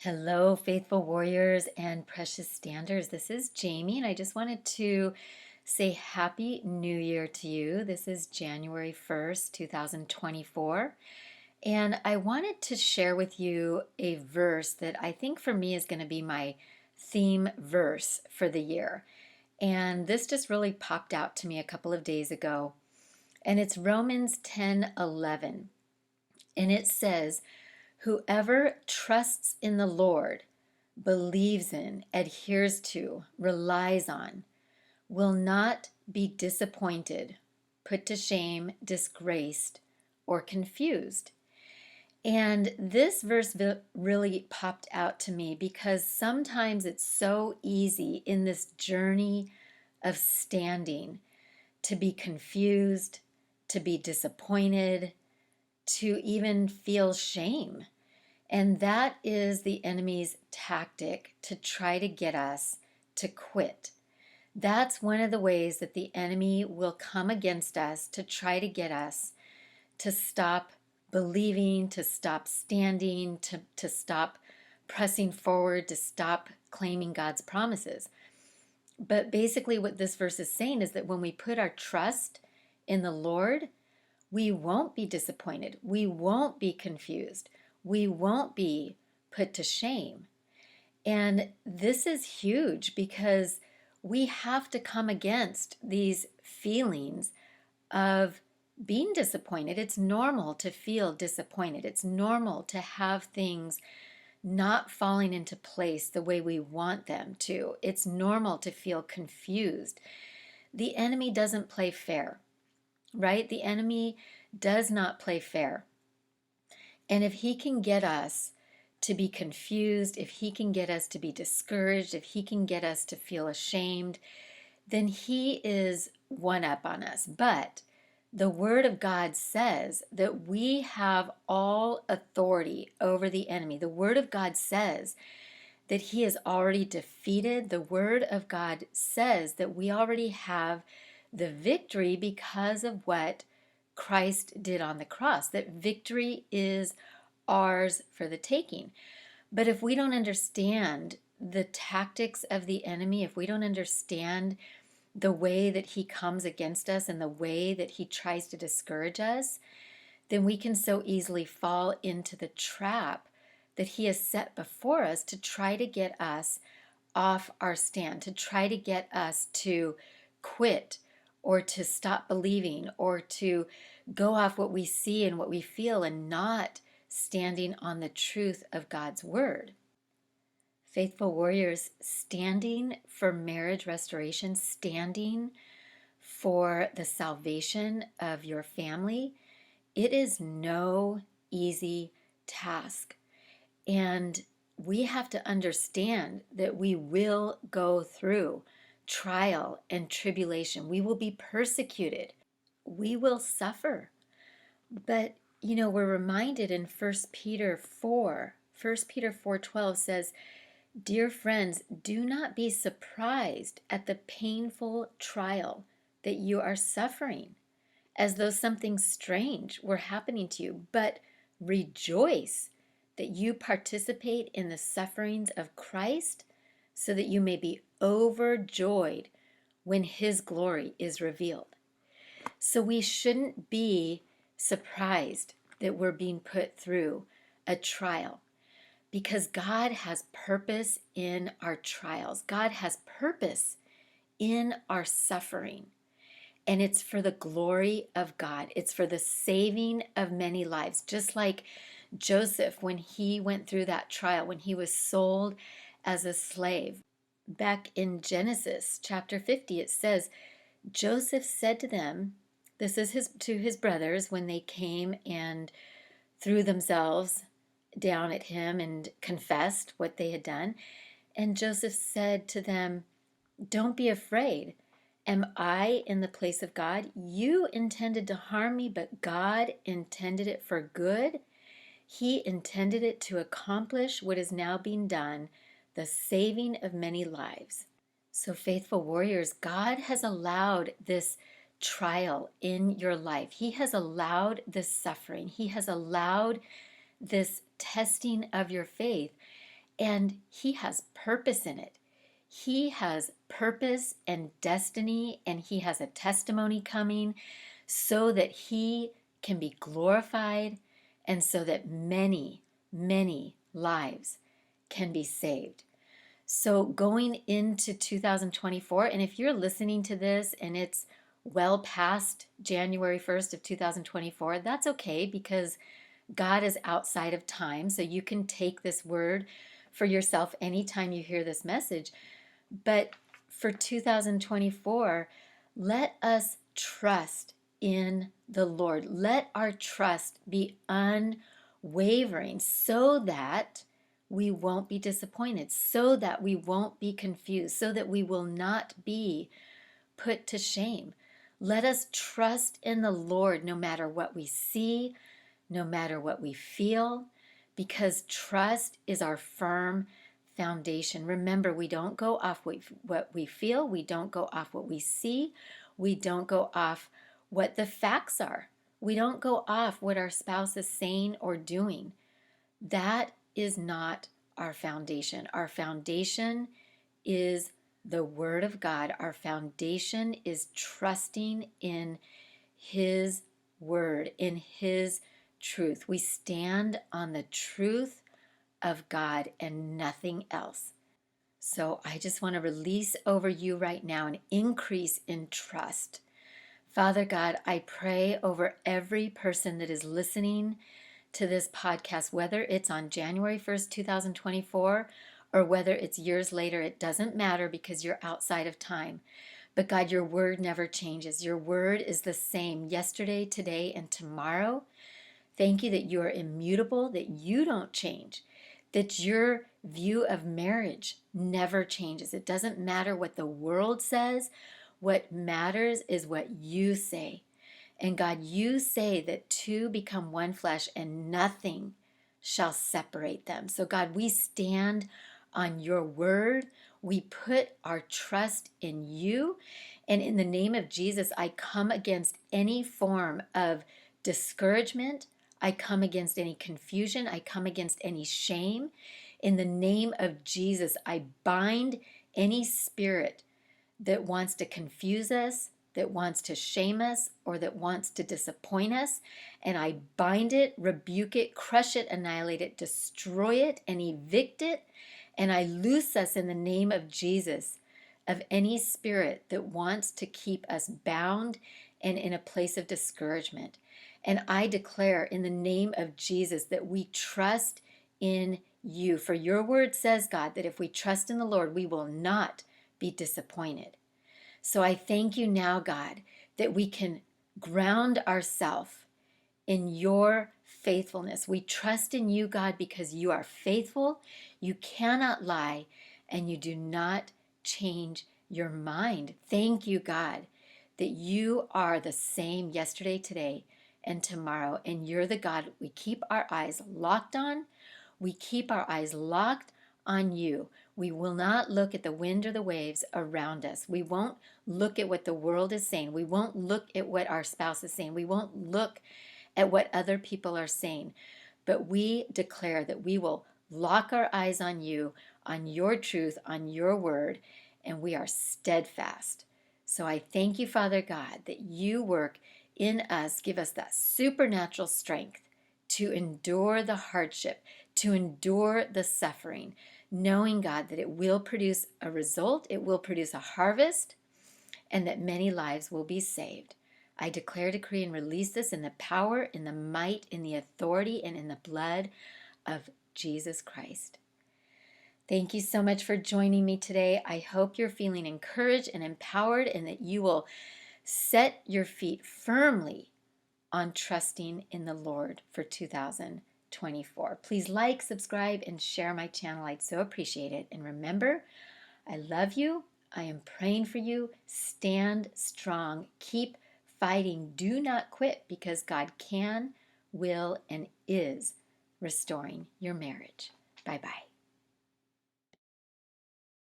Hello, faithful warriors and precious standers. This is Jamie, and I just wanted to say Happy New Year to you. This is January 1st, 2024. And I wanted to share with you a verse that I think for me is going to be my theme verse for the year. And this just really popped out to me a couple of days ago. And it's Romans 10:11. And it says, whoever trusts in the Lord, believes in, adheres to, relies on, will not be disappointed, put to shame, disgraced, or confused. And this verse really popped out to me because sometimes it's so easy in this journey of standing to be confused, to be disappointed, to even feel shame. And that is the enemy's tactic to try to get us to quit. That's one of the ways that the enemy will come against us to try to get us to stop believing, to stop standing, to stop pressing forward, to stop claiming God's promises. But basically, what this verse is saying is that when we put our trust in the Lord, we won't be disappointed. We won't be confused. We won't be put to shame. And this is huge because we have to come against these feelings of being disappointed. It's normal to feel disappointed. It's normal to have things not falling into place the way we want them to. It's normal to feel confused. The enemy doesn't play fair, right? The enemy does not play fair. And if he can get us to be confused, if he can get us to be discouraged, if he can get us to feel ashamed, then he is one up on us. But the Word of God says that we have all authority over the enemy. The Word of God says that he is already defeated. The Word of God says that we already have the victory because of what Christ did on the cross, that victory is ours for the taking. But if we don't understand the tactics of the enemy, if we don't understand the way that he comes against us and the way that he tries to discourage us, then we can so easily fall into the trap that he has set before us to try to get us off our stand, to try to get us to quit or to stop believing or to go off what we see and what we feel and not standing on the truth of God's word. Faithful warriors, standing for marriage restoration, standing for the salvation of your family, it is no easy task. And we have to understand that we will go through trial and tribulation. We will be persecuted. We will suffer. But, we're reminded in 1 Peter 4, 1 Peter 4:12 says, dear friends, do not be surprised at the painful trial that you are suffering, as though something strange were happening to you, but rejoice that you participate in the sufferings of Christ, so that you may be overjoyed when his glory is revealed. So we shouldn't be surprised that we're being put through a trial, because God has purpose in our trials. God has purpose in our suffering. And it's for the glory of God. It's for the saving of many lives. Just like Joseph, when he went through that trial, when he was sold as a slave. Back in Genesis chapter 50, it says, Joseph said to them, this is to his brothers when they came and threw themselves down at him and confessed what they had done. And Joseph said to them, don't be afraid. Am I in the place of God? You intended to harm me, but God intended it for good. He intended it to accomplish what is now being done, the saving of many lives. So, faithful warriors, God has allowed this trial in your life. He has allowed this suffering. He has allowed this testing of your faith. and He has purpose in it. He has purpose and destiny, and He has a testimony coming so that He can be glorified and so that many, many lives can be saved. So going into 2024, and if you're listening to this and it's well past January 1st of 2024, that's okay because God is outside of time. So you can take this word for yourself anytime you hear this message. But for 2024, let us trust in the Lord. Let our trust be unwavering so that we won't be disappointed, so that we won't be confused, so that we will not be put to shame. Let us trust in the Lord no matter what we see, no matter what we feel, because trust is our firm foundation. Remember, we don't go off what we feel, we don't go off what we see, we don't go off what the facts are. We don't go off what our spouse is saying or doing. That is not our foundation. Our foundation is the Word of God. Our foundation is trusting in His Word, in His truth. We stand on the truth of God and nothing else. So I just want to release over you right now an increase in trust. Father God, I pray over every person that is listening to this podcast, whether it's on January 1st, 2024, or whether it's years later, it doesn't matter because you're outside of time. But God, your word never changes. Your word is the same yesterday, today, and tomorrow. Thank you that you are immutable, that you don't change, that your view of marriage never changes. It doesn't matter what the world says. What matters is what you say. And God, you say that two become one flesh and nothing shall separate them. So God, we stand on your word. We put our trust in you. And in the name of Jesus, I come against any form of discouragement. I come against any confusion. I come against any shame. In the name of Jesus, I bind any spirit that wants to confuse us, that wants to shame us, or that wants to disappoint us. And I bind it, rebuke it, crush it, annihilate it, destroy it, and evict it. And I loose us in the name of Jesus of any spirit that wants to keep us bound and in a place of discouragement. And I declare in the name of Jesus that we trust in you. For your word says, God, that if we trust in the Lord, we will not be disappointed. So I thank you now, God, that we can ground ourselves in your faithfulness. We trust in you, God, because you are faithful, you cannot lie, and you do not change your mind. Thank you, God, that you are the same yesterday, today, and tomorrow, and you're the God we keep our eyes locked on. We keep our eyes locked on you. We will not look at the wind or the waves around us. We won't look at what the world is saying. We won't look at what our spouse is saying. We won't look at what other people are saying. But we declare that we will lock our eyes on you, on your truth, on your word, and we are steadfast. So I thank you, Father God, that you work in us, give us that supernatural strength to endure the hardship, to endure the suffering, knowing, God, that it will produce a result, it will produce a harvest, and that many lives will be saved. I declare, decree, and release this in the power, in the might, in the authority, and in the blood of Jesus Christ. Thank you so much for joining me today. I hope you're feeling encouraged and empowered and that you will set your feet firmly on trusting in the Lord for 2024. Please like, subscribe, and share my channel. I'd so appreciate it. And remember, I love you. I am praying for you. Stand strong. Keep fighting. Do not quit because God can, will, and is restoring your marriage. Bye-bye.